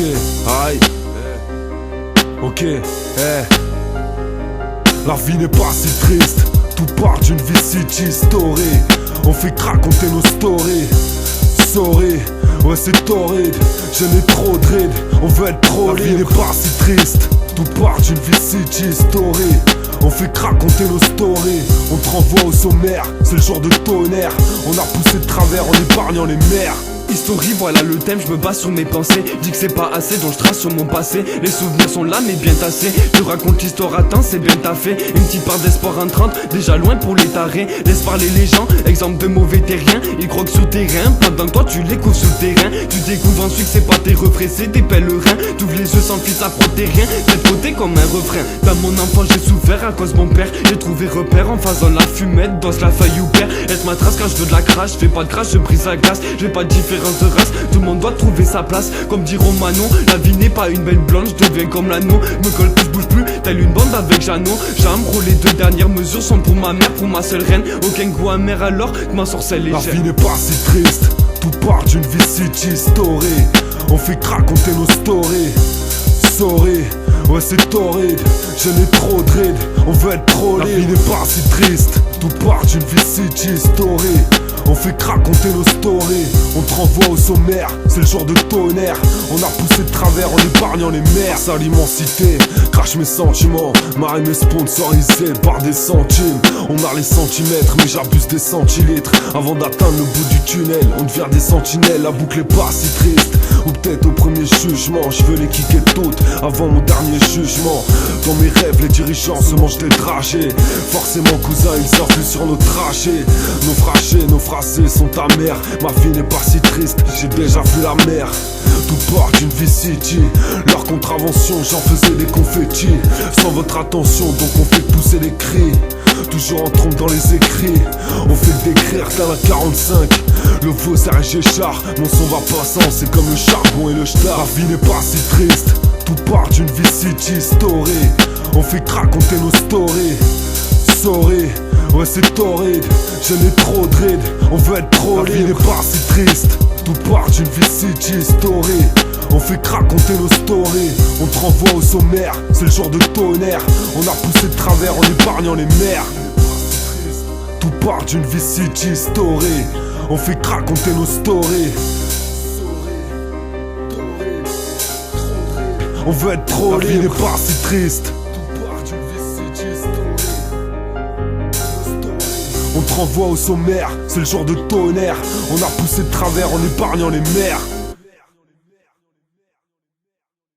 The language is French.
Ok, aïe. Ok, La vie n'est pas si triste, tout part d'une vie city story. On fait que raconter nos stories. Sorry, ouais c'est torride, je n'ai trop de rides, on veut être trop libre. La vie n'est pas si triste, tout part d'une vie city story. On fait que raconter nos stories. On te renvoie au sommaire, c'est le jour de tonnerre. On a poussé de travers en épargnant les mers. History, voilà le thème, je me base sur mes pensées. Dis que c'est pas assez, donc je trace sur mon passé. Les souvenirs sont là, mais bien tassés. Je raconte l'histoire atteinte, c'est bien taffé. Une petite part d'espoir entrante, déjà loin pour les tarés. Laisse parler les gens, exemple de mauvais terriens. Ils croquent souterrain, pendant que toi tu les couvres sur le terrain. Tu découvres ensuite que c'est pas tes refrains, c'est tes pèlerins. T'ouvres les yeux sans fils, ça protège rien. D'être côté comme un refrain. Dans mon enfance, j'ai souffert à cause de mon père. J'ai trouvé repère en faisant la fumette, dans la feuille ou père. Laisse ma trace quand je veux de la crash. Je fais pas de crash, je brise la glace. J'ai pas de différence de race, tout le monde doit trouver sa place. Comme diront Manon, la vie n'est pas une belle blonde, je deviens comme l'anneau. Me colle plus, bouge plus, telle une bande avec Jeannot. J'ambro, les deux dernières mesures sont pour ma mère, pour ma seule reine. Aucun goût amer alors que ma sorcelle est La gêne. vie n'est pas si triste, tout part d'une vie city story. On fait que raconter nos stories. Sorry, ouais c'est torride, je n'ai trop de rides, on veut être trop libre. La vie n'est pas si triste, tout part d'une vie city story. On fait que raconter nos stories. On te renvoie au sommaire, c'est le jour de tonnerre. On a poussé de travers en épargnant les mers. Sa l'immensité, crache mes sentiments. Ma rime est sponsorisée par des centimes. On a les centimètres, mais j'abuse des centilitres. Avant d'atteindre le bout du tunnel, on devient des sentinelles. La boucle est pas si triste, ou peut-être au premier jugement. Je veux les kicker toutes avant mon dernier jugement. Dans mes rêves, les dirigeants se mangent des trajets. Forcément cousin, ils surfent sur nos trajets. Naufragés sont amers. Ma vie n'est pas si triste, j'ai déjà vu la mer. Tout part d'une vie city. Leur contravention, j'en faisais des confettis. Sans votre attention, donc on fait pousser les cris. Toujours en trompe dans les écrits. On fait que d'écrire t'as la 45. Le faussaire et Géchard, mon son va passant, c'est comme le charbon et le star. La vie n'est pas si triste, tout part d'une vie city story. On fait que raconter nos stories. Sorry, ouais c'est torride, je n'ai trop de rides, on veut être trop libre. La vie n'est pas si triste, tout part d'une vie city story. On fait que raconter nos stories. On te renvoie au sommaire, c'est le jour de tonnerre. On a poussé de travers en épargnant les mers. Tout part d'une vie city story. On fait que raconter nos stories. On veut être trop libre. La vie n'est pas si triste. On te renvoie au sommaire, c'est le jour de tonnerre. On a poussé de travers en épargnant les mers.